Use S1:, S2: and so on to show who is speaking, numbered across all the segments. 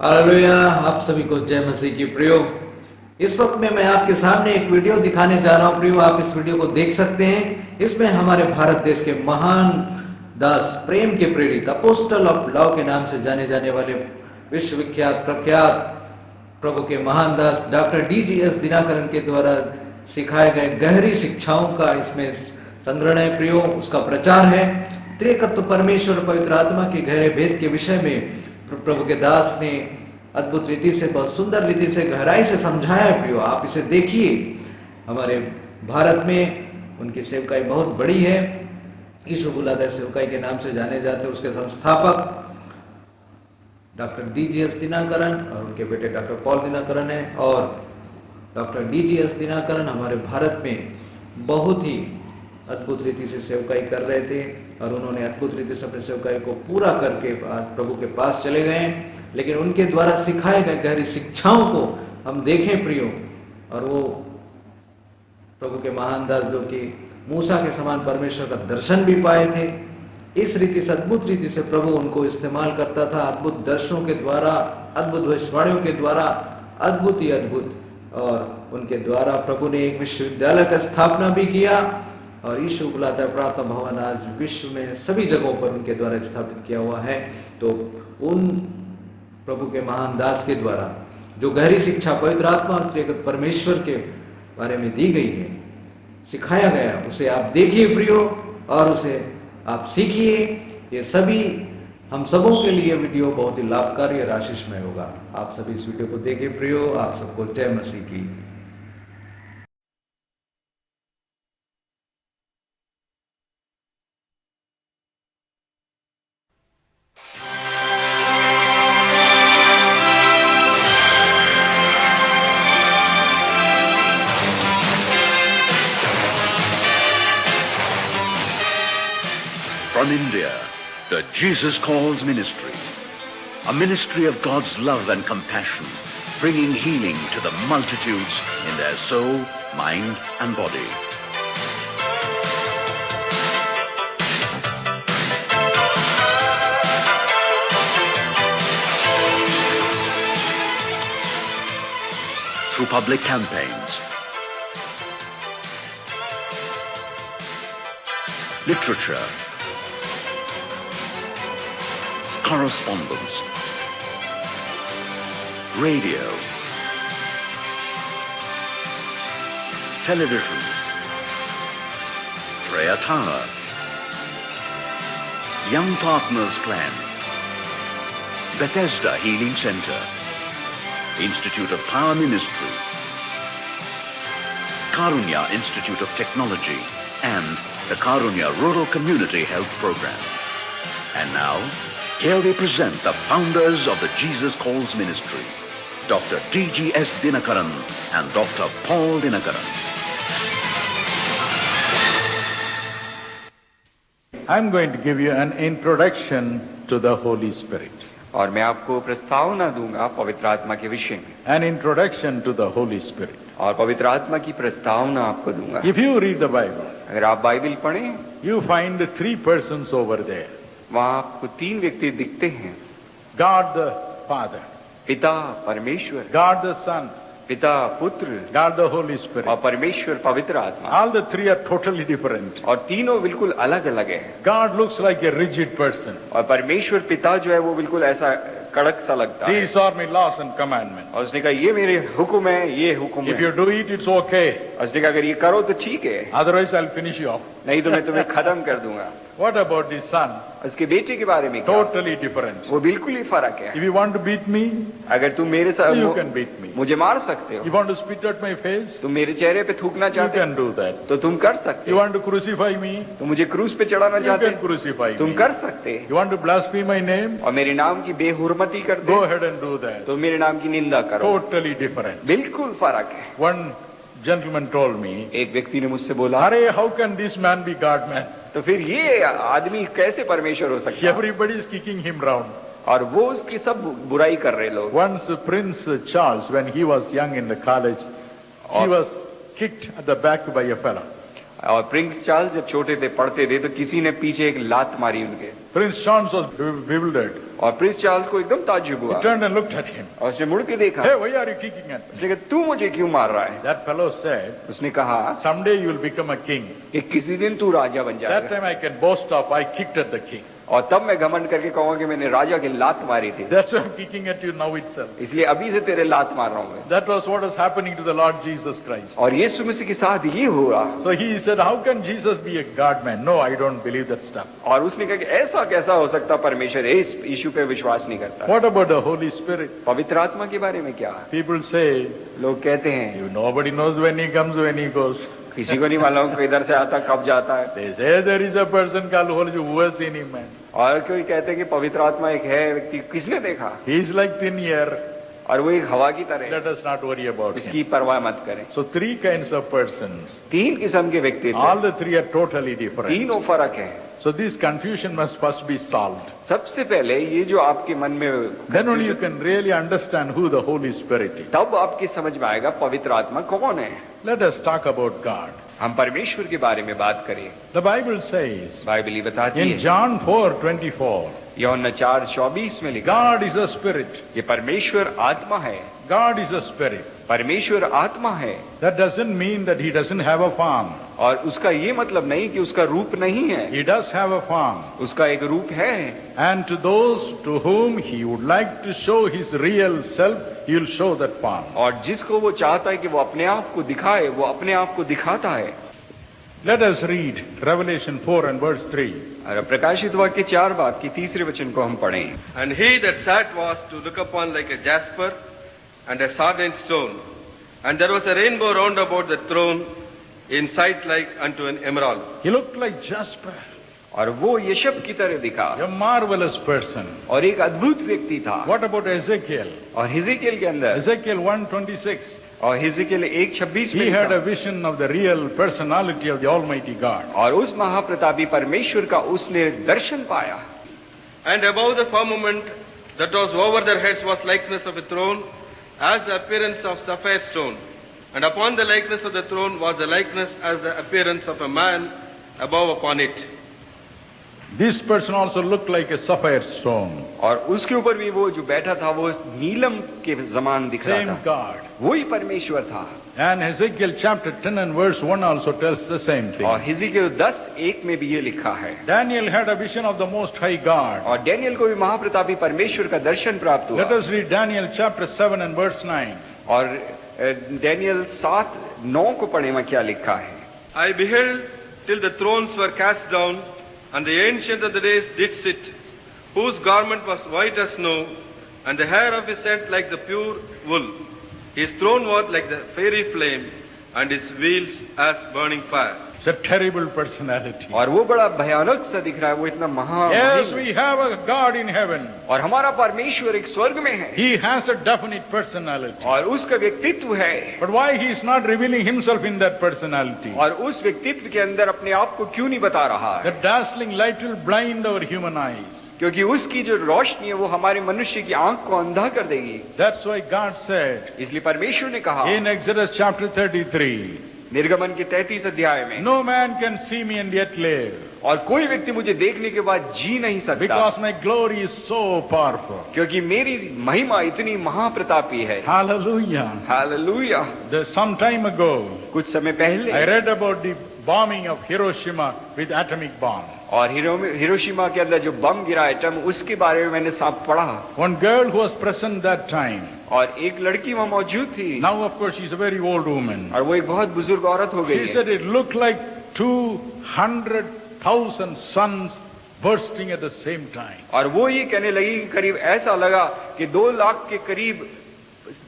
S1: Hallelujah. आप सभी को जय मसीह की प्रियो। इस वक्त में मैं आपके सामने एक वीडियो दिखाने जा रहा हूं प्रियो। आप इस वीडियो को देख सकते हैं। इसमें हमारे भारत देश के महान दास, प्रेम के प्रेरित, अपोस्टल ऑफ लव के नाम से जाने जाने वाले विश्वविख्यात प्रख्यात प्रभु के महान दास डॉक्टर DGS दिनाकरण के द्वारा सिखाए गए गहरी शिक्षाओं का इसमें संग्रहण है प्रियो। उसका प्रचार है। त्रिकत्व परमेश्वर और पवित्र आत्मा के गहरे भेद के विषय में प्रभु के दास ने अद्भुत रीति से, बहुत सुंदर रीति से, गहराई से समझाया है प्रियो। आप इसे देखिए। हमारे भारत में उनकी सेवकाई बहुत बड़ी है। यीशु बुलाता है सेवकाई के नाम से जाने जाते हैं। उसके संस्थापक डॉक्टर DGS दिनाकरण और उनके बेटे डॉक्टर पॉल दिनाकरण है। और डॉक्टर DGS दिनाकरण हमारे भारत में बहुत ही अद्भुत रीति से सेवकाई कर रहे थे और उन्होंने अद्भुत रीति से अपने सेवकाई को पूरा करके आज प्रभु के पास चले गए हैं। लेकिन उनके द्वारा सिखाए गए गहरी शिक्षाओं को हम देखें प्रियो। और वो प्रभु के महान दास जो कि मूसा के समान परमेश्वर का दर्शन भी पाए थे, इस रीति से, अद्भुत रीति से प्रभु उनको इस्तेमाल करता था। अद्भुत दर्शनों के द्वारा, अद्भुत भविष्यवाणियों के द्वारा, अद्भुत ही अद्भुत। और उनके द्वारा प्रभु ने एक विश्वविद्यालय का स्थापना भी किया। और यीशु बुलाता है प्रार्थना भवन आज विश्व में सभी जगहों पर उनके द्वारा स्थापित किया हुआ है। तो उन प्रभु के महान दास के द्वारा जो गहरी शिक्षा पवित्र आत्मा और परमेश्वर के बारे में दी गई है, सिखाया गया, उसे आप देखिए प्रियो और उसे आप सीखिए। ये सभी हम सबों के लिए वीडियो बहुत ही लाभकारी और आशीषमय होगा। आप सभी इस वीडियो को देखिए प्रियो। आप सबको जय मसीह की।
S2: From India, the Jesus Calls Ministry, a ministry of God's love and compassion, bringing healing to the multitudes in their soul, mind and body. Through public campaigns, literature, correspondence, radio, television, prayer tower, Young Partners Plan, Bethesda Healing Center, Institute of Power Ministry, Karunya Institute of Technology, and the Karunya Rural Community Health Program. And now, here we present the founders of the Jesus Calls Ministry, Dr. DGS Dinakaran and Dr. Paul Dinakaran.
S3: I'm going to give you an introduction to the Holy Spirit.
S4: और मैं आपको प्रस्तावना दूंगा पवित्र आत्मा के विषय में।
S3: An introduction to the Holy Spirit.
S4: और पवित्र आत्मा की प्रस्तावना आपको दूंगा।
S3: If you read the Bible,
S4: अगर आप बाइबल पढ़ें,
S3: you find three persons over there.
S4: वहाँ आपको तीन व्यक्ति दिखते हैं।
S3: God the Father,
S4: पिता परमेश्वर,
S3: God the Son,
S4: पिता पुत्र,
S3: God the Holy Spirit.
S4: और परमेश्वर पवित्र आत्मा।
S3: All the three are totally different.
S4: और तीनों बिल्कुल अलग अलग है।
S3: God looks like a rigid person.
S4: और परमेश्वर पिता जो है वो बिल्कुल ऐसा कड़क सा लगता है।
S3: These are my laws and commandments.
S4: और उसने कहा ये मेरे हुक्म है, ये हुक्म
S3: If
S4: है।
S3: you do it, it's okay.
S4: और उसने कहा अगर ये करो तो ठीक है,
S3: Otherwise, I'll finish you off.
S4: नहीं तो मैं तुम्हें खत्म कर दूंगा।
S3: What about the Son?
S4: उसके बेटे के बारे में क्या?
S3: Totally different.
S4: वो बिल्कुल ही फर्क है।
S3: If you want to beat me,
S4: अगर तुम मेरे साथ
S3: you can beat me.
S4: मुझे मार सकते हो,
S3: You want to spit at my face?
S4: तुम मेरे चेहरे पे थूकना
S3: You
S4: चाहते हो
S3: can do that.
S4: तो तुम कर सकते
S3: You
S4: हो,
S3: want to crucify me?
S4: तुम मुझे क्रूस पे चढ़ाना
S3: You
S4: चाहते
S3: can
S4: हो
S3: crucify
S4: तुम
S3: me.
S4: कर सकते
S3: You want to blaspheme my name?
S4: और मेरे नाम की बेहुरमती करते
S3: Go ahead and do that.
S4: तो मेरे नाम की निंदा करो।
S3: Totally different.
S4: बिल्कुल फर्क है।
S3: One gentleman told me,
S4: एक व्यक्ति ने मुझसे बोला,
S3: Hare, how can this man be God man?
S4: तो फिर ये आदमी कैसे परमेश्वर हो सकता है?
S3: Everybody is kicking him round.
S4: और वो उसकी सब बुराई कर रहे लोग।
S3: Once Prince Charles, when he was young in the college, he was kicked at the back by a fellow.
S4: और प्रिंस चार्ल्स जब छोटे थे, पढ़ते थे, तो किसी ने पीछे एक लात मारी उनके।
S3: Prince Charles was bewildered.
S4: और प्रिंस चार्ल्स को एकदम ताज्जुब
S3: He
S4: हुआ
S3: turned and looked at him.
S4: और उसने मुड़ के देखा।
S3: Hey, why are you kicking at me?
S4: उसने कहा तू मुझे क्यों मार रहा है?
S3: That fellow said,
S4: उसने कहा
S3: someday you will become a king.
S4: कि किसी दिन तू राजा बन
S3: That
S4: जाएगा
S3: time I can boast of, I kicked at the king.
S4: और तब मैं घमंड करके कहूंगा कि मैंने राजा की लात मारी थी,
S3: That's why I'm kicking at you now itself.
S4: इसलिए अभी से तेरे लात मार रहा हूं मैं।
S3: That was what was happening to the Lord Jesus Christ.
S4: और यीशु मसीह के साथ ये हुआ।
S3: So he said, how can Jesus be a God man? No, I don't believe that stuff.
S4: और उसने कहा कि ऐसा कैसा हो सकता, परमेश्वर इस यीशु पे विश्वास नहीं करता।
S3: What about the Holy Spirit?
S4: पवित्र आत्मा के बारे में क्या?
S3: People say,
S4: लोग कहते हैं
S3: nobody knows when he comes, when he goes.
S4: किसी को नहीं मालूम किधर से आता कब जाता है।
S3: They say there is a person called Holy Spirit. Who has seen him, man?
S4: और कोई कहते हैं कि पवित्र आत्मा एक है व्यक्ति, किसने देखा?
S3: He is like thin air.
S4: और वो एक हवा की तरह है,
S3: Let us not worry about him.
S4: इसकी परवाह मत करें।
S3: So three kinds of persons.
S4: तीन किस्म के व्यक्ति थे,
S3: All the three are totally different.
S4: तीनों फर्क है।
S3: So this confusion must first be solved.
S4: सबसे पहले ये जो आपके मन में,
S3: Then only you can really understand who the Holy Spirit is.
S4: तब आपके समझ में आएगा पवित्र आत्मा कौन है।
S3: Let us talk about God.
S4: हम परमेश्वर के बारे में बात करें।
S3: The Bible says
S4: बाइबल बताती
S3: in
S4: है,
S3: John 4:24,
S4: यूहन्ना 4:24 में लिखा,
S3: God is a spirit.
S4: ये परमेश्वर आत्मा है।
S3: God is a spirit.
S4: परमेश्वर आत्मा है।
S3: That doesn't mean that he doesn't have a form.
S4: और उसका ये मतलब नहीं कि उसका रूप नहीं है,
S3: He does have a form.
S4: उसका एक रूप है।
S3: And to those to whom he would like to show his real self, he will show that form.
S4: और जिसको वो चाहता है कि वो अपने आप को दिखाए, वो अपने आप को दिखाता है।
S3: Let us read Revelation 4 and verse 3.
S4: और प्रकाशित वाक्य 4 बाब की 3 वचन को हम पढ़ें।
S5: And he that sat was to look upon like a jasper and a sardine stone, and there was a rainbow round about the throne, in sight like unto an emerald.
S3: He looked like jasper,
S4: और वो यशब की तरह दिखा,
S3: a marvelous person.
S4: और एक अद्भुत व्यक्ति था।
S3: What about Ezekiel?
S4: और हिजकिय्याह के अंदर,
S3: Ezekiel 1:26.
S4: और हिजकिय्याह 1:26 में
S3: He had a
S4: लिखा,
S3: vision of the real personality of the Almighty God.
S4: और उस महाप्रतापी परमेश्वर का उसने दर्शन पाया।
S5: And above the firmament that was over their heads was likeness of a throne, as the appearance of sapphire stone. And upon the likeness of the throne was the likeness as the appearance of a man above upon it.
S3: This person also looked like a sapphire stone.
S4: और उसके ऊपर भी वो जो बैठा था वो नीलम के समान दिख रहा
S3: Same
S4: था।
S3: God.
S4: वही परमेश्वर था।
S3: And Ezekiel chapter 10 and verse 1 also tells the same thing.
S4: और हिजकिय्याह 10:1 में भी ये लिखा है।
S3: Daniel had a vision of the Most High God.
S4: और डैनियल को भी महाप्रतापी परमेश्वर का दर्शन प्राप्त
S3: Let
S4: हुआ।
S3: us read Daniel chapter 7 and verse 9.
S4: और डैनियल 7:9 को पढ़े में क्या लिखा है।
S5: I beheld till the thrones were cast down, and the Ancient of the Days did sit, whose garment was white as snow, and the hair of his head like the pure wool. His throne was like the fiery flame, and his wheels as burning fire.
S3: It's a terrible personality.
S4: और वो बड़ा भयानक सा दिख रहा है, वो इतना महान
S3: Yes,
S4: है।
S3: we have a God in heaven.
S4: और हमारा परमेश्वर एक स्वर्ग में है,
S3: He has a definite personality.
S4: और उसका व्यक्तित्व है।
S3: But why he is not revealing himself in that personality?
S4: और उस व्यक्तित्व के अंदर अपने आप को क्यों नहीं बता रहा है?
S3: The dazzling light will blind our human eyes.
S4: क्योंकि उसकी जो रोशनी है वो हमारे मनुष्य की आंख को अंधा कर देगी।
S3: That's why God said
S4: इसलिए परमेश्वर ने कहा
S3: in Exodus chapter 33,
S4: निर्गमन के 33 अध्याय में,
S3: no man can see me and yet live,
S4: और कोई व्यक्ति मुझे देखने के बाद जी नहीं सकता,
S3: because my glory is so powerful.
S4: क्योंकि मेरी महिमा इतनी महाप्रतापी है।
S3: Hallelujah.
S4: Hallelujah.
S3: Some time ago,
S4: कुछ समय पहले
S3: I read about the bombing of Hiroshima with atomic bomb.
S4: और हिरोशिमा के अंदर जो बम गिरा एटम, उसके बारे में मैंने सब पढ़ा।
S3: One girl who was present that time,
S4: और एक लड़की वहाँ मौजूद थी,
S3: now of course she's a very old woman.
S4: और वो एक बहुत बुजुर्ग औरत हो गई
S3: She
S4: है।
S3: said it looked like 200,000 suns bursting at the same time.
S4: और वो ये कहने लगी कि करीब ऐसा लगा कि 2 लाख के करीब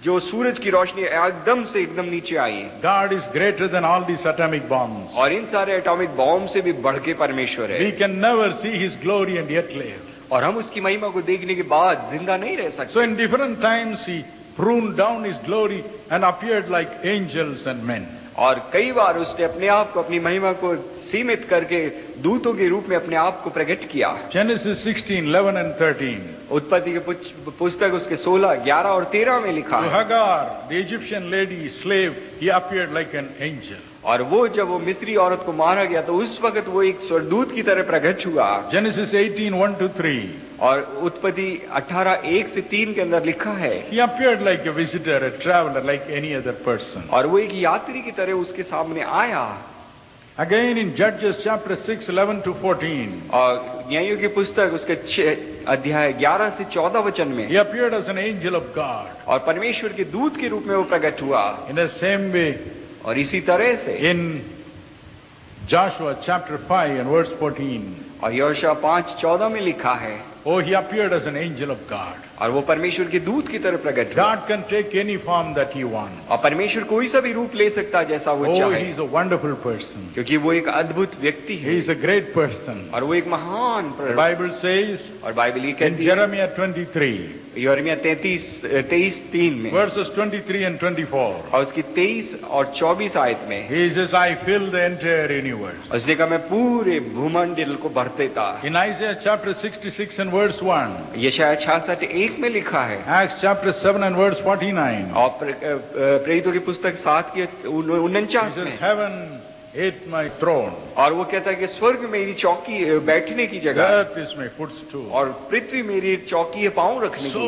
S4: जो सूरज की रोशनी एकदम से एकदम नीचे आई है।
S3: God is greater than all these atomic bombs.
S4: और इन सारे एटॉमिक बॉम्ब से भी बढ़ के परमेश्वर है।
S3: We can never see his glory and yet live.
S4: और हम उसकी महिमा को देखने के बाद जिंदा नहीं रह सकते।
S3: So in different times he pruned down his glory and appeared like angels and men.
S4: और कई बार उसने अपने आप को, अपनी महिमा को सीमित करके दूतों के रूप में अपने आप को प्रकट किया।
S3: Genesis 16:11 and 13.
S4: उत्पत्ति के पुस्तक उसके 16, 11 और 13 में लिखा
S3: To
S4: है।
S3: Hagar, the Egyptian lady, slave, he appeared like an angel.
S4: और वो जब वो मिस्री औरत को मारा गया तो उस वक्त वो एक स्वर्गदूत की तरह प्रकट हुआ।
S3: Genesis 18:1-3.
S4: और उत्पत्ति 18:1-3 के अंदर लिखा है,
S3: He appeared like a visitor, a traveler, like any other person.
S4: और वो एक यात्री की तरह उसके सामने आया।
S3: Again in Judges chapter 6:11-14.
S4: और न्यायों की पुस्तक उसके 6 अध्याय 11 से 14 वचन में
S3: He appeared as an angel of God.
S4: और परमेश्वर के दूत के रूप में वो प्रकट हुआ।
S3: In the same way,
S4: और इसी तरह से
S3: in Joshua chapter 5:14.
S4: और यहोशू 5:14 में लिखा है,
S3: Oh, he appeared as an angel of God.
S4: और वो परमेश्वर के दूत की तरह प्रकट हुआ।
S3: God can take any form that he wants.
S4: और परमेश्वर कोई सा भी रूप ले सकता है जैसा वो
S3: Oh,
S4: चाहे,
S3: he is a wonderful person.
S4: क्योंकि वो एक अद्भुत व्यक्ति
S3: He
S4: है
S3: is a great person.
S4: और वो एक महान
S3: The Bible says
S4: और बाइबल ये
S3: in
S4: कहती है
S3: Jeremiah 23,
S4: यिर्मयाह 23:3 में
S3: verses 23 and 24.
S4: और उसकी 23 और 24 आयत में
S3: He says, I fill the entire universe.
S4: उसने कहा मैं पूरे भूमंडल को भर देता।
S3: In Isaiah chapter 66 and verse 1,
S4: यशायाह 66:1 में लिखा है,
S3: Acts chapter 7 and verse 49,
S4: और प्रेरितों की पुस्तक 7 के
S3: he
S4: 49
S3: says,
S4: में,
S3: heaven is my throne,
S4: और वो कहता है कि स्वर्ग मेरी चौकी बैठने की जगह है,
S3: earth is my footstool.
S4: और पृथ्वी मेरी चौकी है पांव रखने की।
S3: So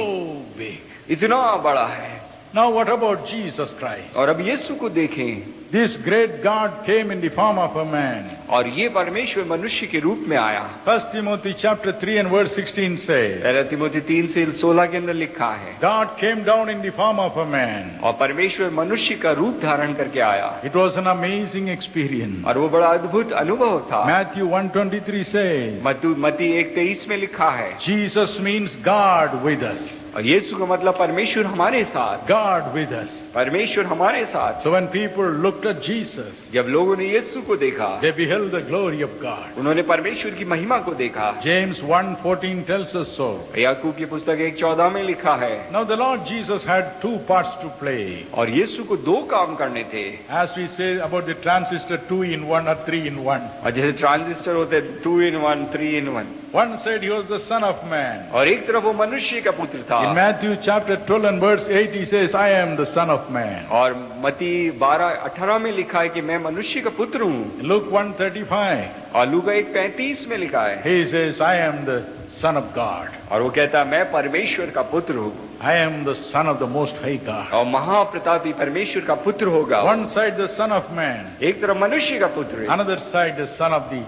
S3: big.
S4: इतना बड़ा है।
S3: Now what about Jesus Christ?
S4: और अब यीशु को देखें,
S3: This great God came in the form of a man.
S4: और ये परमेश्वर मनुष्य के रूप में आया।
S3: 1 Timothy chapter 3 and verse 16 says,
S4: पहला तिमोथी 3 से 16 के अंदर लिखा है,
S3: God came down in the form of a man.
S4: और परमेश्वर मनुष्य का रूप धारण करके आया,
S3: It was an amazing experience.
S4: और वो बड़ा अद्भुत अनुभव था।
S3: Matthew 1:23 says,
S4: मत्ती 1:23 में लिखा है,
S3: Jesus means God with us.
S4: और यीशु का मतलब परमेश्वर हमारे साथ,
S3: God with us.
S4: परमेश्वर हमारे साथ।
S3: So when people looked at Jesus,
S4: जब लोगों ने यीशु को देखा,
S3: they beheld the glory of God.
S4: उन्होंने परमेश्वर की महिमा को देखा।
S3: James 1:14 tells us so.
S4: याकूब की पुस्तक 1:14 में लिखा है,
S3: Now the Lord Jesus had two parts to play.
S4: और यीशु को 2 काम करने थे।
S3: As we say about the transistor, 2 in 1 or 3 in 1.
S4: और जैसे ट्रांजिस्टर होते 2 in 1, 3 in 1।
S3: One said he was the son of man.
S4: और एक तरफ वो मनुष्य का पुत्र था।
S3: In Matthew chapter 12 and verse 8 he says, I am the son of man.
S4: और मत्ती 12:18 में लिखा है कि मैं मनुष्य का पुत्र हूँ।
S3: Luke 1:35
S4: और लूका 1:35 में लिखा है,
S3: he says, I am the son of God.
S4: और वो कहता है मैं परमेश्वर का पुत्र हूँ,
S3: I am the son of the most high God.
S4: और महाप्रतापी परमेश्वर का पुत्र होगा।
S3: One side the son of man,
S4: एक तरफ मनुष्य का पुत्र है,
S3: another side the son of the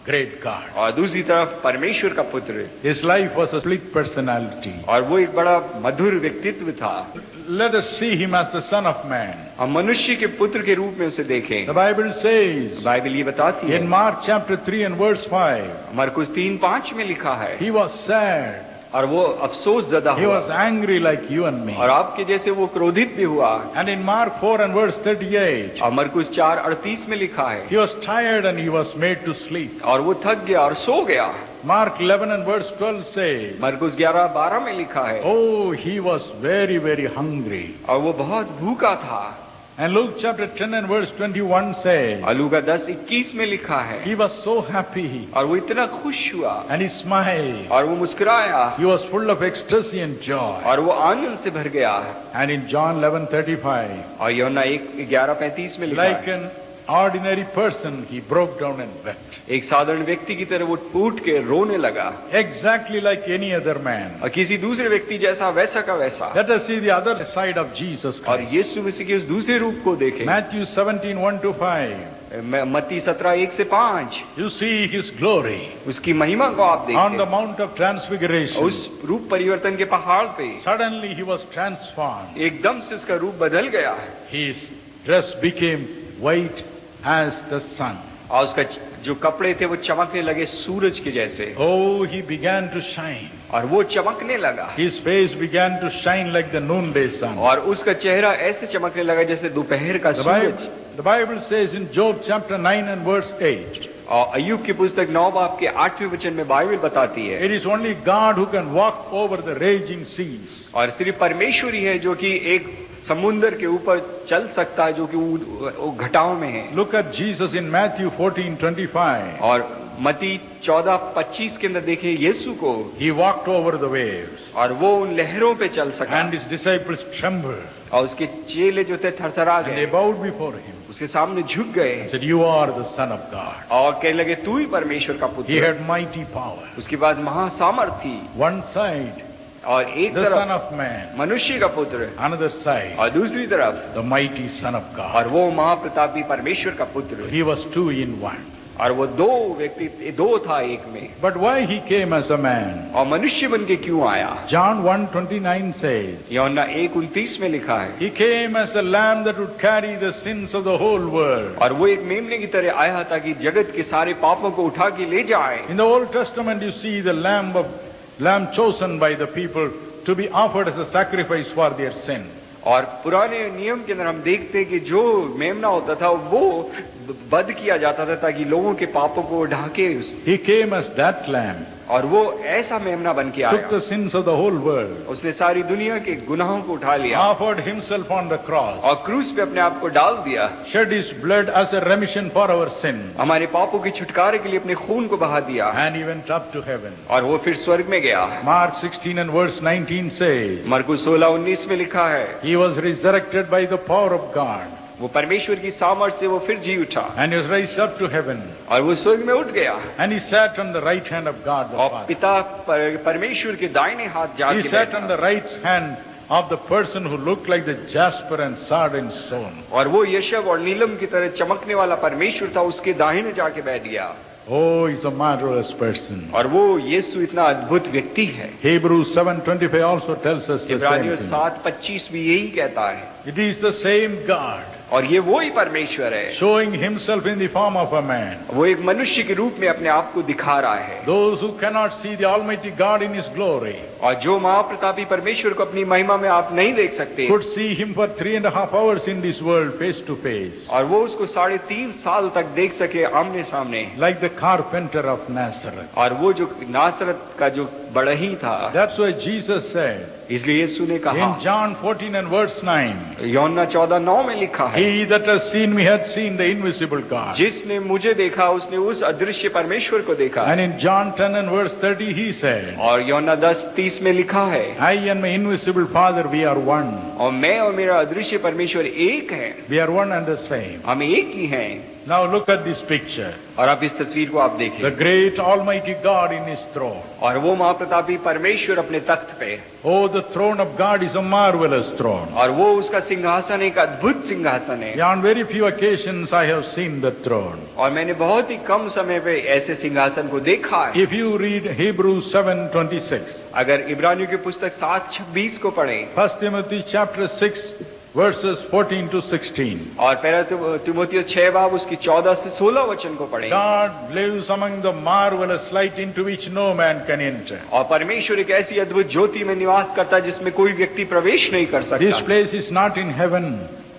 S3: great God.
S4: और दूसरी तरफ परमेश्वर का पुत्र है।
S3: His life was a split personality.
S4: और वो एक बड़ा मधुर व्यक्तित्व था।
S3: Let us see him as the son of man.
S4: हम मनुष्य के पुत्र के रूप में उसे देखें।
S3: The Bible says
S4: बाइबल ये बताती है,
S3: in Mark chapter 3 and verse 5,
S4: मरकुस 3:5 में लिखा है,
S3: he was sad.
S4: और वो अफसोस ज़दा
S3: He
S4: हुआ,
S3: was angry like you and me.
S4: और आपके जैसे वो क्रोधित भी हुआ।
S3: And in Mark 4 and verse 38,
S4: और मरकुस 4:38 में लिखा है,
S3: he was tired and he was made to sleep.
S4: और वो थक गया और सो गया।
S3: Mark 11 and verse 12 says,
S4: मरकुस 11:12 में लिखा है,
S3: oh, he was very, very hungry.
S4: और वो बहुत भूखा था।
S3: And Luke chapter 10 and verse 21 says,
S4: और लूका 10:21 में लिखा है,
S3: he was so happy
S4: और वो इतना खुश हुआ,
S3: and he smiled.
S4: और वो मुस्कुराया,
S3: He was full of ecstasy and joy.
S4: और वो आनंद से भर गया।
S3: And in John 11:35,
S4: और यूहन्ना 1:11-35 में लिखा
S3: like
S4: है,
S3: an ordinary person, he broke down and wept.
S4: एक साधारण व्यक्ति की तरह वो टूट के रोने लगा,
S3: Exactly like any other man.
S4: और किसी दूसरे व्यक्ति जैसा वैसा का वैसा।
S3: Let us see the other side of Jesus
S4: और
S3: Christ.
S4: यीशु मसीह के उस दूसरे रूप को देखें।
S3: Matthew 17:1-5.
S4: मत्ती 17:1-5,
S3: You see his glory
S4: उसकी महिमा को आप
S3: on the
S4: देखते
S3: Mount of Transfiguration.
S4: उस रूप परिवर्तन के पहाड़ पे
S3: Suddenly he was transformed.
S4: एकदम से उसका रूप बदल गया,
S3: His dress became white as the sun.
S4: और उसका जो कपड़े थे वो चमकने लगे सूरज के जैसे,
S3: Oh, he began to shine.
S4: और वो चमकने लगा,
S3: His face began to shine like the noonday sun.
S4: और उसका चेहरा ऐसे चमकने लगा जैसे दोपहर का सूरज।
S3: The Bible says in Job chapter 9 and verse 8,
S4: और अय्यूब की पुस्तक 9 बाब के 8वें वचन में बाइबल बताती है,
S3: it is only God who can walk over the raging seas.
S4: और सिर्फ परमेश्वर ही है जो कि एक समुद्र के ऊपर चल सकता है, जो कि वो घटाव में है।
S3: Look at Jesus in Matthew 14:25.
S4: और मत्ती 14:25 के अंदर देखिए यीशु को,
S3: He walked over the waves
S4: और वो उन लहरों पे चल सका,
S3: and his disciples trembled
S4: और उसके चेले जो थे थरथरा
S3: and they
S4: गए,
S3: bowed before him.
S4: उसके सामने झुक गए
S3: Said, "You are the Son of God."
S4: और कहने लगे तू ही परमेश्वर का
S3: He
S4: पुत्र है।
S3: had mighty power.
S4: उसके पास महासामर्थ थी
S3: One side,
S4: और एक
S3: the Son
S4: तरफ
S3: of Man.
S4: मनुष्य का पुत्र
S3: Another side,
S4: और दूसरी तरफ
S3: the mighty Son of God.
S4: और वो महाप्रतापी परमेश्वर का पुत्र
S3: He was two in one.
S4: और वो दो था एक में।
S3: But why he came as a man?
S4: और मनुष्य बन के क्यों आया?
S3: John 1:29 says,
S4: यूहन्ना 1:29 में लिखा है,
S3: He came as a lamb that would carry the sins of the whole world.
S4: और वो एक मेमने की तरह आया ताकि जगत के सारे पापों को उठा के ले जाए।
S3: In the Old Testament, you see the lamb chosen by the people to be offered as a sacrifice for their sin.
S4: और पुराने नियम के अंदर हम देखते हैं कि जो मेमना होता था वो वध किया जाता था ताकि लोगों के पापों को ढाके।
S3: He came as that lamb,
S4: और वो ऐसा मेमना बन के
S3: took
S4: आया,
S3: the sins of the whole world,
S4: उसने सारी दुनिया के गुनाहों को उठा लिया
S3: offered himself on the cross,
S4: और क्रूस पे अपने आप को डाल दिया,
S3: shed his blood as a remission for our sin,
S4: हमारे पापों के छुटकारे के लिए अपने खून को बहा दिया,
S3: and he went up to heaven.
S4: और वो फिर स्वर्ग में गया।
S3: Mark 16:19 says,
S4: मरकुस 16:19 में लिखा है,
S3: He was resurrected by the power of God,
S4: वो परमेश्वर की सामर्थ से वो फिर जी उठा
S3: and he was raised up to heaven,
S4: और वो स्वर्ग में उठ गया
S3: and he sat on the right hand of God the
S4: और
S3: Father.
S4: पिता परमेश्वर के दाहिने हाथ
S3: He
S4: जाके
S3: sat on
S4: बैठा।
S3: the right hand of the person who looked like the jasper and sardine stone.
S4: और वो यशब और नीलम की तरह चमकने वाला परमेश्वर था, उसके दाहिने जाके बैठ गया।
S3: Oh, he's a marvelous person.
S4: और वो यीशु इतना अद्भुत व्यक्ति है।
S3: Hebrews 7:25 also tells us the
S4: इब्रानियों
S3: same thing.
S4: 7:25 भी यही कहता है,
S3: It is the same God,
S4: और ये वो ही परमेश्वर है,
S3: showing himself in the form of a man.
S4: वो एक मनुष्य के रूप में अपने आप को दिखा रहा है।
S3: Those who cannot see the Almighty God in His glory
S4: और जो महाप्रतापी परमेश्वर को अपनी महिमा में आप नहीं देख सकते,
S3: could see Him for 3.5 hours in this world face to face,
S4: और वो उसको 3.5 साल तक देख सके आमने सामने,
S3: like the carpenter of Nazareth.
S4: और वो जो नासरत का जो बढ़ई था।
S3: That's why Jesus said
S4: इसलिए यीशु ने कहा
S3: in John 14:9,
S4: यूहन्ना 14:9 में लिखा है,
S3: He that has seen me hath seen the invisible God.
S4: जिसने मुझे देखा उसने उस अदृश्य परमेश्वर को देखा।
S3: And in John 10:30 he said,
S4: और यूहन्ना 10:30 में लिखा है,
S3: I and my invisible Father, we are one.
S4: और मैं और मेरा अदृश्य परमेश्वर एक है,
S3: We are one and the same.
S4: हम एक ही हैं।
S3: Now look at this picture.
S4: और आप इस तस्वीर को आप
S3: The
S4: देखें,
S3: great Almighty God in His throne.
S4: और वो महाप्रतापी परमेश्वर अपने तख्त पे,
S3: Oh, the throne of God is a marvelous throne.
S4: और वो उसका सिंहासन एक अद्भुत सिंहासन है।
S3: On very few occasions I have seen the throne.
S4: और मैंने बहुत ही कम समय पे ऐसे सिंहासन को देखा है।
S3: If you read Hebrews 7:26,
S4: अगर इब्रानियों की पुस्तक 7:26 को पढ़ें
S3: 1 Timothy chapter 6 verses 14 to 16,
S4: और पहला तिमोथियुस 6 बाब उसकी 14 से 16 वचन को पढ़ें,
S3: God lives among the marvelous light into which no man can enter.
S4: और परमेश्वर एक ऐसी अद्भुत ज्योति में निवास करता है जिसमें कोई व्यक्ति प्रवेश नहीं कर
S3: This
S4: सकता,
S3: place is not in heaven.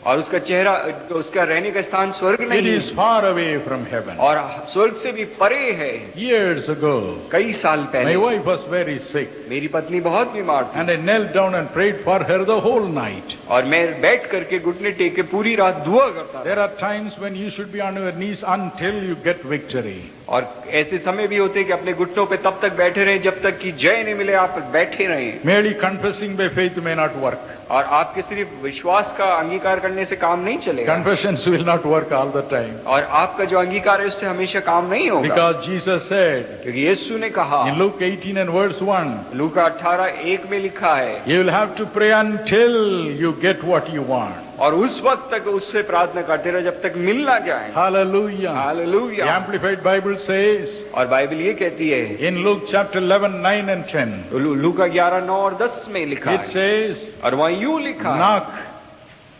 S4: और उसका चेहरा, उसका रहने का स्थान स्वर्ग
S3: It
S4: नहीं
S3: is
S4: है,
S3: far away from heaven.
S4: और स्वर्ग से भी परे है।
S3: Years ago,
S4: कई साल
S3: my
S4: पहले
S3: wife was very sick,
S4: मेरी पत्नी बहुत बीमार थी,
S3: and I knelt down and prayed for her the whole night.
S4: और मैं बैठ करके घुटने टेक के पूरी रात दुआ करता था।
S3: There are times when you should be on your knees until you get victory.
S4: और ऐसे समय भी होते हैं कि अपने घुटनों पे तब तक बैठे रहें जब तक कि जय नहीं मिले, आप बैठे रहें।
S3: Merely confessing by faith may not work.
S4: और आपके सिर्फ विश्वास का अंगीकार करने से काम नहीं चलेगा,
S3: Confessions will not work all the time.
S4: और आपका जो अंगीकार है उससे हमेशा काम नहीं होगा,
S3: Because Jesus said
S4: क्योंकि यीशु ने कहा
S3: in Luke 18 and verse 1,
S4: लूका 18:1 में लिखा है,
S3: you will have to pray until you get what you want.
S4: और उस वक्त तक उससे प्रार्थना करते रहे जब तक मिल ना जाए।
S3: Hallelujah. The
S4: hallelujah.
S3: Amplified Bible says
S4: और बाइबल ये कहती है,
S3: in Luke chapter 11:9 and 10,
S4: लूका 11:9 और 10 में लिखा
S3: it
S4: है,
S3: says,
S4: और वहाँ यूं लिखा है
S3: knock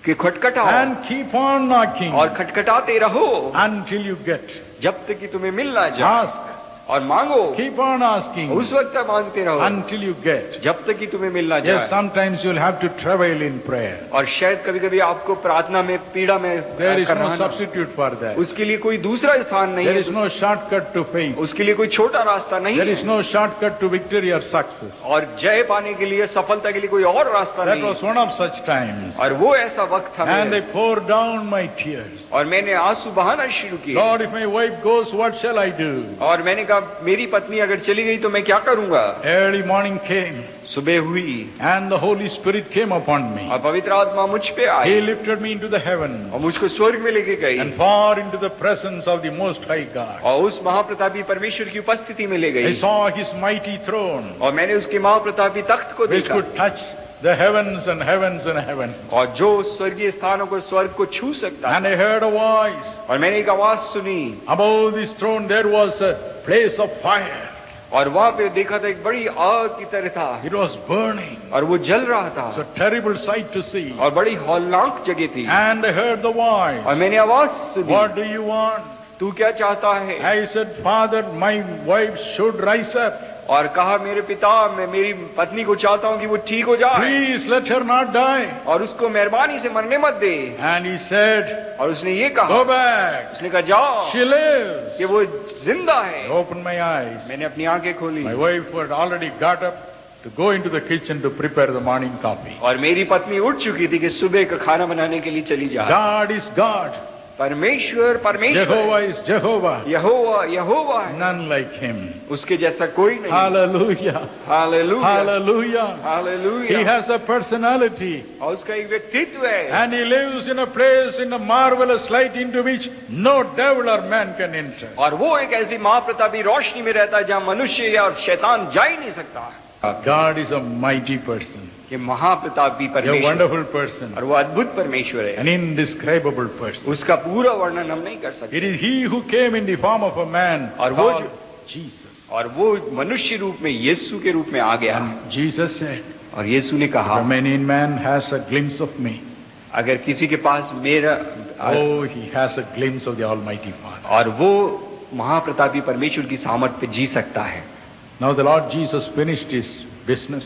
S4: कि खटखटाओ
S3: and keep on knocking
S4: और खटखटाते रहो
S3: until you get.
S4: जब तक कि तुम्हें मिल ना जाए,
S3: Ask,
S4: और मांगो
S3: keep on asking
S4: उस वक्त तक मांगते रहो
S3: until you get.
S4: जब तक कि तुम्हें मिल ना
S3: Yes,
S4: जाए।
S3: sometimes you'll have to travail in prayer.
S4: और शायद कभी कभी आपको प्रार्थना में पीड़ा में
S3: There is no
S4: करना,
S3: substitute for that.
S4: उसके लिए कोई दूसरा स्थान नहीं
S3: There
S4: है,
S3: is no shortcut to faith.
S4: उसके लिए कोई छोटा रास्ता नहीं
S3: There
S4: है,
S3: is no shortcut to victory or success.
S4: और जय पाने के लिए, सफलता के लिए कोई और रास्ता
S3: That
S4: नहीं
S3: was
S4: है।
S3: one of such times.
S4: और वो ऐसा वक्त था
S3: And I
S4: मेरे,
S3: poured down my tears.
S4: और मैंने आंसू बहाना शुरू किए,
S3: Lord, if my wife goes, what shall I do?
S4: और मैंने कहा कहा मेरी पत्नी अगर चली गई तो मैं क्या करूंगा?
S3: Early morning came,
S4: सुबह हुई
S3: and the Holy Spirit came upon me.
S4: और पवित्र आत्मा मुझ पे
S3: He
S4: I
S3: lifted me into the heaven
S4: और मुझको स्वर्ग में लेके गई
S3: and far into the presence of the Most High God.
S4: और उस महाप्रतापी परमेश्वर की उपस्थिति में ले
S3: I
S4: गई
S3: saw His mighty throne,
S4: और मैंने उसके महाप्रतापी तख्त को
S3: which
S4: देखा
S3: could touch the heavens and heavens and heaven.
S4: और जो स्वर्गीय स्थानों को स्वर्ग को छू सकता
S3: And
S4: था।
S3: I heard a voice.
S4: और मैंने एक आवाज सुनी
S3: Above this throne there was a place of fire.
S4: और वहां पे देखा था एक बड़ी आग की तरह था
S3: It was burning.
S4: और वो जल रहा था
S3: It's a terrible sight to see.
S4: और बड़ी हौलनाक जगह थी।
S3: And I heard the voice.
S4: और मैंने आवाज सुनी,
S3: What do you want?
S4: तू क्या चाहता है?
S3: I said, Father, my wife should rise up.
S4: और कहा मेरे पिता, मैं मेरी पत्नी को चाहता हूँ कि वो ठीक हो जाए
S3: Please let her not die.
S4: और उसको मेहरबानी से मरने मत दे।
S3: And he said,
S4: और उसने ये कहा,
S3: Go back.
S4: उसने कहा जाओ
S3: She lives.
S4: कि वो जिंदा
S3: I
S4: है।
S3: opened my eyes.
S4: मैंने अपनी आंखें खोली
S3: My wife had already got up to go into the kitchen to prepare the morning coffee.
S4: और मेरी पत्नी उठ चुकी थी कि सुबह का खाना बनाने के लिए चली जाए।
S3: God is God.
S4: परमेश्वर परमेश्वर
S3: Jehovah is Jehovah.
S4: यहोवा यहोवा है,
S3: None like him.
S4: उसके जैसा कोई नहीं।
S3: Hallelujah.
S4: Hallelujah
S3: Hallelujah. He
S4: hallelujah.
S3: has a personality.
S4: और उसका एक व्यक्तित्व है
S3: And he lives in a place in a marvelous light into which no devil or man can enter.
S4: और वो एक ऐसी महाप्रतापी रोशनी में रहता है जहाँ मनुष्य या शायतान जा ही नहीं सकता।
S3: God is a mighty person,
S4: ये महाप्रतापी
S3: a
S4: परमेश्वर
S3: wonderful person,
S4: और वो अद्भुत परमेश्वर है,
S3: an indescribable person.
S4: उसका पूरा वर्णन हम नहीं कर सकते।
S3: It is he who came in the form of a man
S4: और वो
S3: called
S4: जो-
S3: Jesus.
S4: और वो मनुष्य रूप में यीशु के रूप में आ गया
S3: Jesus said,
S4: और यीशु ने कहा
S3: "When any man has a glimpse of me,
S4: अगर किसी के पास मेरा
S3: oh, he has a glimpse of the Almighty Father."
S4: और वो महाप्रतापी परमेश्वर की सामर्थ पे जी सकता है।
S3: Now the Lord Jesus finished his business,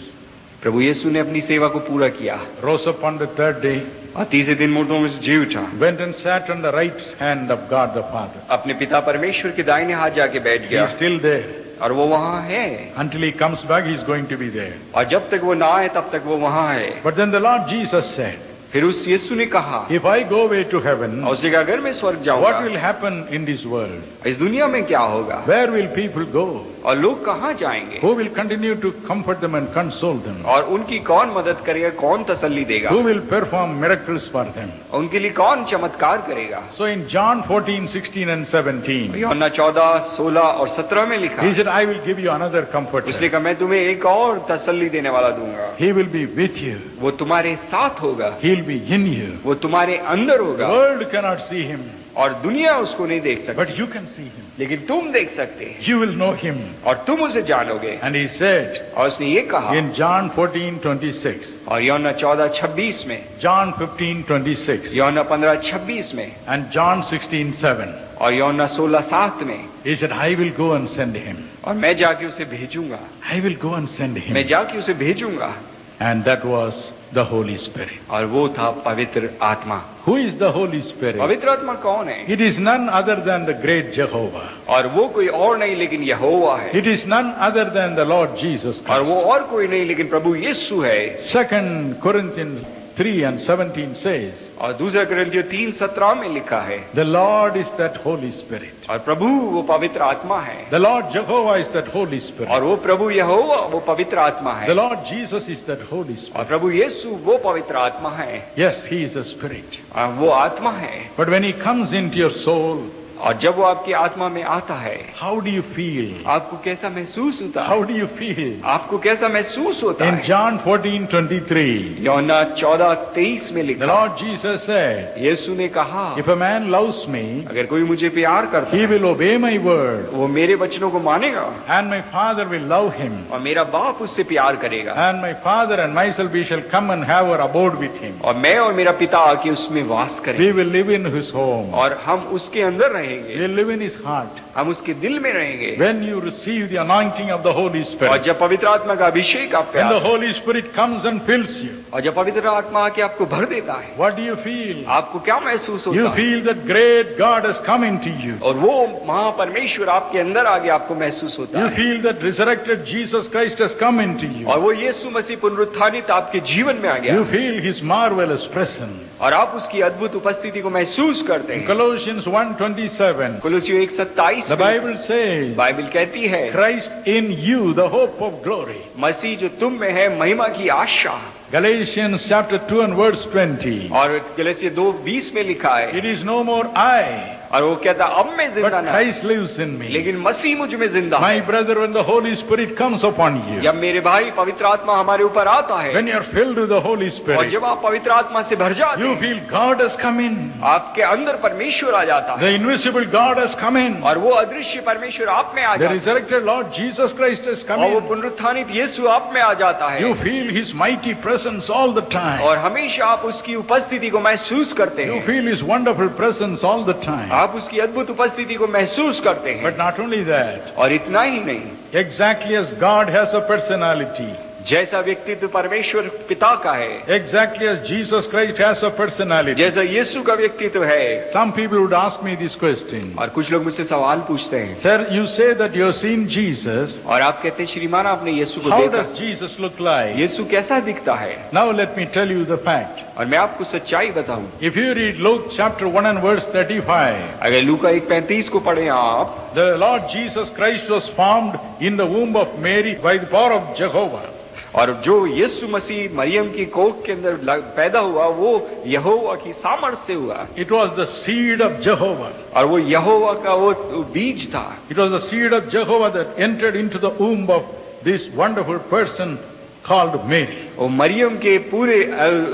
S4: प्रभु यीशु ने अपनी सेवा को पूरा किया
S3: rose up on the third day,
S4: और तीसरे दिन मुर्दों में से जी उठा,
S3: went and sat on the right hand of God the Father.
S4: अपने पिता परमेश्वर के दाहिने हाथ जाके बैठ
S3: He
S4: गया
S3: is still there.
S4: और वो वहाँ है
S3: Until he comes back, he is going to be there.
S4: और जब तक वो ना आए तब तक वो वहाँ है।
S3: But then the Lord Jesus said,
S4: फिर उस यीशु ने कहा,
S3: if I go away to heaven,
S4: और उसने कहा अगर मैं स्वर्ग
S3: what
S4: जाऊंगा
S3: will happen in this world?
S4: इस दुनिया में क्या होगा
S3: Where will people go?
S4: और लोग कहाँ जाएंगे
S3: Who will continue to comfort them and console them?
S4: और उनकी कौन मदद करेगा, कौन तसल्ली देगा,
S3: Who will perform miracles for them?
S4: उनके लिए कौन चमत्कार करेगा।
S3: So in John 14, 16 and 17,
S4: यूहन्ना 14, 16 और 17 में लिखा,
S3: he said, I will give you another
S4: उसने
S3: comforter.
S4: कहा मैं तुम्हें एक और तसल्ली देने वाला दूंगा,
S3: He will be with you.
S4: वो तुम्हारे साथ होगा,
S3: He will be in you.
S4: वो तुम्हारे अंदर
S3: The
S4: होगा
S3: world cannot see him,
S4: और दुनिया उसको नहीं देख सकती,
S3: but you can see him.
S4: लेकिन तुम देख सकते हैं
S3: You will know him.
S4: और तुम उसे जानोगे।
S3: And he said
S4: और उसने ये कहा
S3: in John 14, 26,
S4: और यूहन्ना 14, 26 में,
S3: John 15, 26,
S4: यूहन्ना 15, 26 में
S3: and John 16, 7,
S4: और यूहन्ना 16, 7 में,
S3: he said, I will go and send him.
S4: और मैं जाके उसे भेजूंगा,
S3: I will go and send
S4: मैं
S3: him.
S4: जाके उसे भेजूंगा।
S3: And that was the Holy Spirit.
S4: और वो था पवित्र आत्मा।
S3: Who is the Holy Spirit?
S4: पवित्र आत्मा कौन है?
S3: It is none other than the great Jehovah.
S4: और वो कोई और नहीं लेकिन यहोवा है,
S3: It is none other than the Lord Jesus
S4: और
S3: Christ.
S4: वो और कोई नहीं लेकिन प्रभु यीशु है।
S3: 2 Corinthians 3 and 17 says,
S4: और दूसरा कुरिन्थियों 3:17 में लिखा है,
S3: the Lord is that Holy Spirit.
S4: और प्रभु वो पवित्र आत्मा है,
S3: The Lord Jehovah is that Holy Spirit.
S4: और वो प्रभु यहोवा वो पवित्र आत्मा
S3: The
S4: है,
S3: Lord Jesus is that Holy
S4: और
S3: Spirit.
S4: प्रभु यीशु वो पवित्र आत्मा है,
S3: Yes, He is a Spirit.
S4: वो आत्मा है।
S3: But when He comes into your soul,
S4: और जब वो आपकी आत्मा में आता है,
S3: how do you feel?
S4: आपको कैसा महसूस होता है?
S3: How do you feel?
S4: आपको कैसा महसूस होता
S3: In
S4: है?
S3: John 14:23,
S4: यूहन्ना 14:23 में
S3: the
S4: लिखा,
S3: Lord Jesus said,
S4: यीशु ने कहा
S3: if a man loves me,
S4: अगर कोई मुझे प्यार करता
S3: he
S4: है,
S3: will obey my word,
S4: वो मेरे वचनों को मानेगा
S3: and my Father will love him,
S4: और मेरा बाप उससे प्यार करेगा,
S3: and my Father and myself we shall come and have our abode with him.
S4: और मैं और मेरा पिता आके उसमें वास
S3: We
S4: करेंगे,
S3: will live in his home.
S4: और हम उसके अंदर रहेंगे,
S3: We will live in his heart.
S4: हम उसके दिल में रहेंगे।
S3: When you receive the anointing of the Holy
S4: और
S3: Spirit,
S4: जब पवित्र आत्मा का अभिषेक आप पे
S3: when the
S4: आता है,
S3: Holy Spirit comes and fills you,
S4: और जब पवित्र आत्मा आके आपको भर देता है,
S3: what do you feel?
S4: आपको क्या महसूस
S3: You
S4: होता है?
S3: feel that great God has come into you.
S4: और वो महापरमेश्वर आपके अंदर आगे आपको महसूस होता
S3: You
S4: है,
S3: feel that resurrected Jesus Christ has come into you.
S4: और वो यीशु मसीह पुनरुत्थानित आपके जीवन में आ गया,
S3: You feel his marvelous presence.
S4: और आप उसकी अद्भुत उपस्थिति को महसूस करते
S3: In
S4: हैं।
S3: Colossians 1:26 1:27.
S4: कुलुसियों 1:27
S3: The Bible says,
S4: Bible कहती है,
S3: Christ in you, the hope of glory.
S4: मसीह जो तुम में है, महिमा की आशा।
S3: Galatians chapter 2 and verse 20.
S4: और गलातिया 2:20 में लिखा है,
S3: It is no more I,
S4: और वो कहता अब मैं जिंदा
S3: but
S4: ना,
S3: Christ lives in me.
S4: लेकिन मसीह मुझ में जिंदा
S3: My
S4: है।
S3: brother, when the Holy Spirit comes upon you,
S4: जब मेरे भाई पवित्र आत्मा हमारे ऊपर आता है,
S3: when you are filled with the Holy
S4: और
S3: Spirit,
S4: जब आप पवित्र आत्मा से भर जाते
S3: you
S4: हैं,
S3: feel God has come in.
S4: आपके अंदर परमेश्वर आ जाता है,
S3: The invisible God has come in.
S4: और वो अदृश्य परमेश्वर आप में आ
S3: The
S4: जाता है,
S3: resurrected Lord Jesus Christ has come
S4: और वो
S3: in.
S4: पुनरुत्थानित यीशु आप में आ जाता है,
S3: You feel His mighty presence all the time.
S4: और हमेशा आप उसकी उपस्थिति को महसूस करते
S3: You
S4: हैं,
S3: feel His wonderful presence all the time.
S4: आप उसकी अद्भुत उपस्थिति को महसूस करते हैं।
S3: But not only that,
S4: और इतना ही नहीं,
S3: exactly as God has a personality,
S4: जैसा व्यक्तित्व परमेश्वर पिता का है,
S3: exactly as Jesus Christ has a personality.
S4: जैसा यीशु का व्यक्तित्व है।
S3: Some people would ask me this question.
S4: और कुछ लोग मुझसे सवाल पूछते हैं,
S3: Sir, you say that you have seen Jesus.
S4: और आप कहते हैं श्रीमान आपने यीशु को
S3: How
S4: देखा,
S3: does Jesus look like?
S4: यीशु कैसा दिखता है?
S3: Now let me tell you the fact.
S4: और मैं आपको सच्चाई बताऊं,
S3: If you read Luke chapter 1 and verse 35,
S4: अगर लूका 1:35 को पढ़े आप,
S3: the Lord Jesus Christ was formed in the womb of Mary by the power of Jehovah.
S4: और जो यीशु मसीह मरियम की कोख के अंदर पैदा हुआ, वो यहोवा की सामर्थ से हुआ,
S3: It was the seed of Jehovah.
S4: और वो यहोवा का वो बीज था।
S3: It was the seed of Jehovah that entered into the womb of this wonderful person called Mary.
S4: और मरियम के पूरे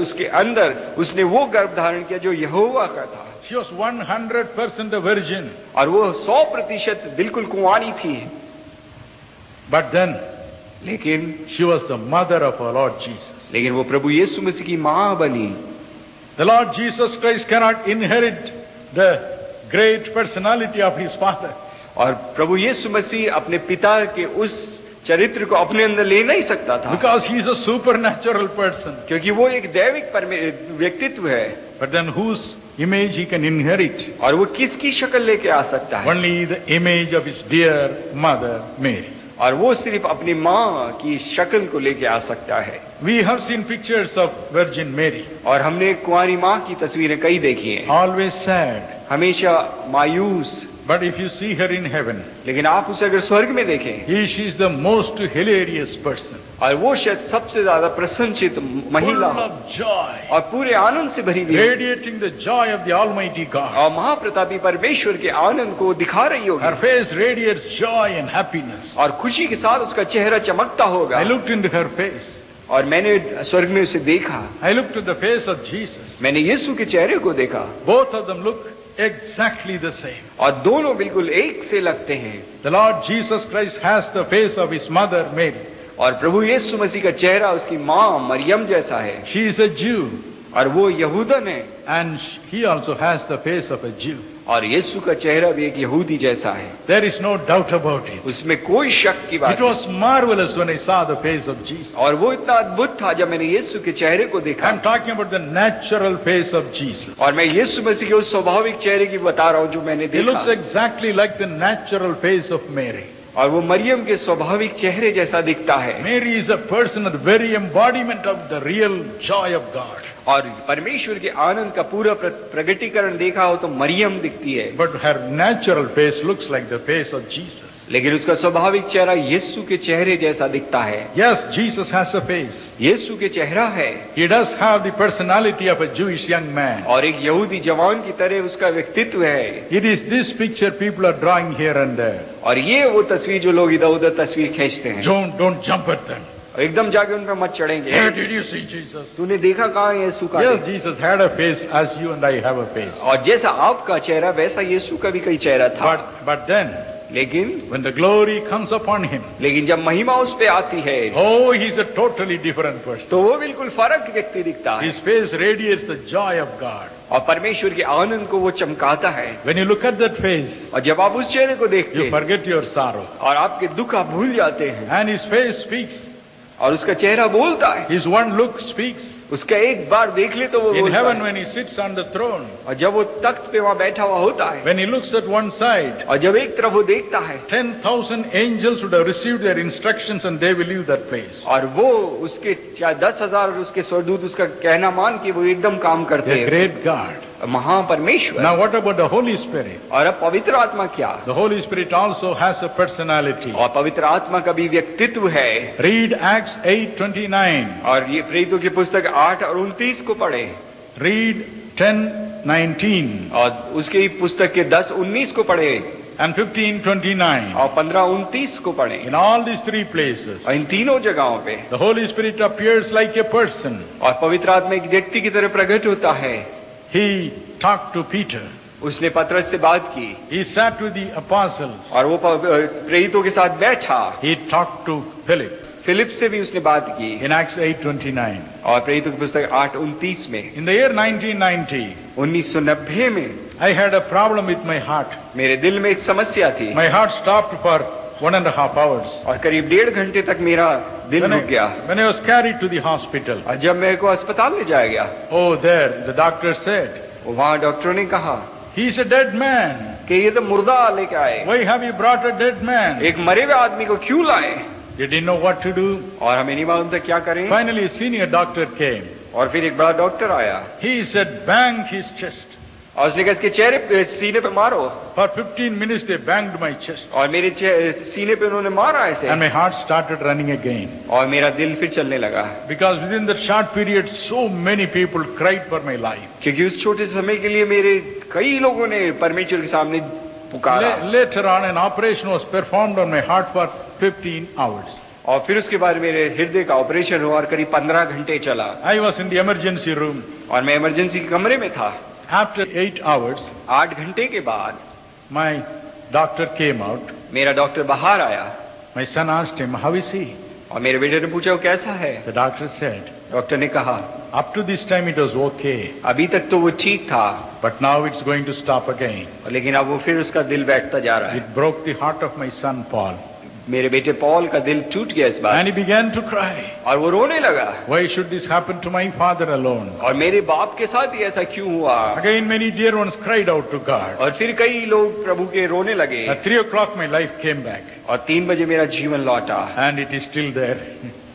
S4: उसके अंदर उसने वो गर्भ धारण किया जो यहोवा का था,
S3: She was 100% a virgin.
S4: और वो 100% बिल्कुल कुंवारी थी।
S3: But then
S4: लेकिन
S3: she was the mother of our Lord Jesus.
S4: लेकिन वो प्रभु यीशु मसीह की माँ बनी।
S3: The Lord Jesus Christ cannot inherit the great personality of his father.
S4: और प्रभु यीशु मसीह अपने पिता के उस चरित्र को अपने अंदर ले नहीं सकता था,
S3: Because he is a supernatural person.
S4: क्योंकि वो एक दैविक व्यक्तित्व है।
S3: But then whose image he can inherit?
S4: और वो किसकी शक्ल लेके आ सकता है?
S3: Only the image of his dear mother Mary.
S4: और वो सिर्फ अपनी माँ की शक्ल को लेके आ सकता है।
S3: We have seen pictures of Virgin Mary.
S4: और हमने कुंवारी माँ की तस्वीरें कई देखी हैं,
S3: Always sad.
S4: हमेशा मायूस।
S3: But if you see her in heaven,
S4: लेकिन आप उसे अगर स्वर्ग में देखें,
S3: she is the most hilarious person.
S4: और वो शायद सबसे ज्यादा प्रसन्नचित
S3: Full
S4: महिला हो,
S3: of joy.
S4: और पूरे आनंद से भरी हुई,
S3: Radiating the joy of the Almighty God.
S4: और महाप्रतापी परमेश्वर के आनंद को दिखा रही
S3: Her
S4: होगी,
S3: face radiates joy and happiness.
S4: और खुशी के साथ उसका चेहरा चमकता होगा।
S3: I looked into her face.
S4: और मैंने स्वर्ग में उसे देखा,
S3: I looked at the face of Jesus.
S4: मैंने यीशु के चेहरे को देखा,
S3: Both of them look exactly the same.
S4: और दोनों बिल्कुल एक से लगते हैं।
S3: The Lord Jesus Christ has the face of his mother Mary.
S4: और प्रभु यीशु मसीह का चेहरा उसकी माँ मरियम जैसा है,
S3: She is a Jew,
S4: और वो यहूदन है,
S3: and he also has the face of a Jew.
S4: और यीशु का चेहरा भी एक यहूदी जैसा है,
S3: There is no doubt about it.
S4: उसमें कोई शक की बात
S3: It was marvelous when I saw the face of Jesus.
S4: नहीं। और वो इतना अद्भुत था जब मैंने यीशु के चेहरे को देखा।
S3: I'm talking about the natural face of Jesus.
S4: और मैं यीशु मसीह के उस स्वाभाविक चेहरे की बता रहा हूँ जो मैंने
S3: He looks
S4: देखा,
S3: exactly like the natural face of Mary.
S4: और वो मरियम के स्वाभाविक चेहरे जैसा दिखता है।
S3: Mary is a person of the very embodiment of the real joy of God.
S4: और परमेश्वर के आनंद का पूरा प्रगटीकरण देखा हो तो मरियम दिखती है,
S3: But her natural face looks like the face of Jesus.
S4: लेकिन उसका स्वाभाविक चेहरा यीशु के चेहरे जैसा दिखता है।
S3: Yes, Jesus has a face.
S4: यीशु के चेहरा है,
S3: He does have the personality of a Jewish young man.
S4: और एक यहूदी जवान की तरह उसका व्यक्तित्व है।
S3: It is this picture people are drawing here and there.
S4: और ये वो तस्वीर जो लोग इधर उधर तस्वीर खींचते हैं,
S3: Don't jump at them.
S4: और एकदम जाके उन पर मत चढ़ेंगे।
S3: Where did you see Jesus?
S4: तूने देखा कहाँ है यीशु का?
S3: Yes, Jesus had a face as you and I have a face.
S4: और जैसा आपका चेहरा वैसा यीशु का भी कई चेहरा था।
S3: But then,
S4: लेकिन
S3: when the glory comes upon him,
S4: जब महिमा उस पे आती है,
S3: oh, he's a totally different person.
S4: तो वो बिल्कुल फर्क व्यक्ति दिखता है,
S3: His face radiates the joy of God.
S4: और परमेश्वर के आनंद को वो चमकाता है।
S3: When you look at that face,
S4: और जब आप उस चेहरे को देखते
S3: you
S4: हैं,
S3: forget your sorrow.
S4: और आपके दुख आप भूल जाते हैं,
S3: And his face speaks.
S4: और उसका चेहरा बोलता है।
S3: His one look speaks.
S4: उसका एक बार देख ले तो वो
S3: In
S4: बोलता
S3: heaven,
S4: है।
S3: when he sits on the throne,
S4: और जब वो तख्त पे वहाँ बैठा हुआ होता है,
S3: when he looks at one side,
S4: और जब एक तरफ वो देखता है,
S3: 10,000 angels would have received their instructions and they will leave that place.
S4: और वो उसके 10,000 उसके स्वर्गदूत उसका कहना मान के वो एकदम काम करते
S3: A
S4: हैं।
S3: great God.
S4: महापरमेश्वर।
S3: Now what about the Holy Spirit?
S4: और अब पवित्र आत्मा क्या?
S3: The Holy Spirit also has a personality.
S4: और पवित्र आत्मा का भी व्यक्तित्व है।
S3: Read Acts 8:29.
S4: और ये प्रेरितों की पुस्तक 8 और 29 को पढ़े।
S3: Read 10:19
S4: और उसकी पुस्तक के 10-19 को पढ़े
S3: and 15:29.
S4: और 15-29 को पढ़े।
S3: In all these three places,
S4: और इन तीनों जगहों पे
S3: the Holy Spirit appears like a person.
S4: और पवित्र आत्मा एक व्यक्ति की तरह प्रकट होता है।
S3: He talked to Peter.
S4: उसने पतरस से बात की
S3: He sat with the apostles.
S4: और वो प्रेरितों के साथ बैठा।
S3: He talked to Philip
S4: Philip से भी उसने बात की
S3: in Acts 8:29.
S4: और प्रेरितों की पुस्तक 8:29 में।
S3: In the year 1990,
S4: 1990 में
S3: I had a problem with my heart.
S4: मेरे दिल में एक समस्या थी।
S3: My heart stopped for 1.5 hours.
S4: और करीब 1.5 घंटे तक मेरा दिल रुक गया।
S3: When I was carried to the hospital,
S4: और जब मेरे को अस्पताल ले जाया गया,
S3: oh, there, the doctor said,
S4: वहाँ डॉक्टर ने कहा
S3: he's a dead man.
S4: कि ये तो मुर्दा लेके आए।
S3: Why have you brought a dead man?
S4: एक मरे हुए आदमी को क्यों लाए?
S3: They didn't know what to do.
S4: और हमें नहीं मालूम था क्या करें।
S3: Finally, a senior doctor came. और
S4: फिर एक बड़ा डॉक्टर आया।
S3: He said, bang his chest.
S4: और उसने कहा इसके चेहरे सीने पे मारो।
S3: For 15 minutes they banged my chest.
S4: और मेरे सीने पे उन्होंने मारा ऐसे।
S3: And my heart started running again.
S4: और मेरा दिल फिर चलने लगा।
S3: Because within that short period, so many people cried for my life.
S4: क्योंकि उस छोटे समय के लिए मेरे कई लोगों ने परमेश्वर के सामने पुकारा।
S3: Later on, an operation was performed on my heart for 15 hours.
S4: और फिर उसके बाद मेरे हृदय का ऑपरेशन हुआ और करीब 15 घंटे चला।
S3: I was in the emergency room.
S4: और मैं इमरजेंसी के कमरे में था।
S3: After 8 hours,
S4: 8 घंटे के बाद
S3: my doctor came out.
S4: मेरा डॉक्टर बाहर आया।
S3: My son asked him, how is he?
S4: और मेरे बेटे ने पूछा वो कैसा है?
S3: The doctor said,
S4: डॉक्टर ने कहा
S3: up to this time it was okay.
S4: अभी तक तो वो ठीक था।
S3: But now it's going to stop again.
S4: लेकिन अब वो फिर उसका दिल बैठता जा रहा है।
S3: It broke the heart of my son Paul.
S4: मेरे बेटे पॉल का दिल टूट गया इस बात।
S3: And he began to cry.
S4: और वो रोने लगा।
S3: Why should this happen to my father alone?
S4: और मेरे बाप के साथ ही ऐसा क्यों हुआ?
S3: Again many dear ones cried out to God.
S4: और फिर कई लोग प्रभु के रोने लगे।
S3: At 3 o'clock my life came back.
S4: और 3 बजे मेरा जीवन लौटा।
S3: And it is still there.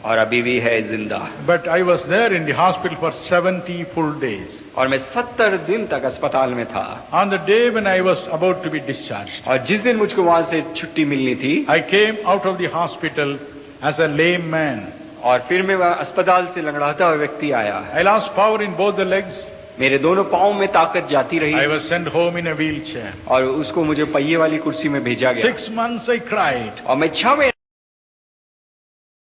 S4: और अभी भी है जिंदा।
S3: But I was there in the hospital for 70 full days.
S4: और मैं 70 दिन तक अस्पताल में था।
S3: On the day when I was about to be discharged,
S4: और जिस दिन मुझको वहां से छुट्टी मिलनी थी,
S3: I came out of the hospital as a lame man.
S4: और फिर मैं वहां अस्पताल से लंगड़ाता हुआ व्यक्ति आया।
S3: I lost power in both the legs.
S4: मेरे दोनों पाँव में ताकत जाती रही।
S3: I was sent home in a wheelchair.
S4: और उसको मुझे पहिए वाली कुर्सी में भेजा गया।
S3: 6 months I cried.
S4: और मैं 6 महीने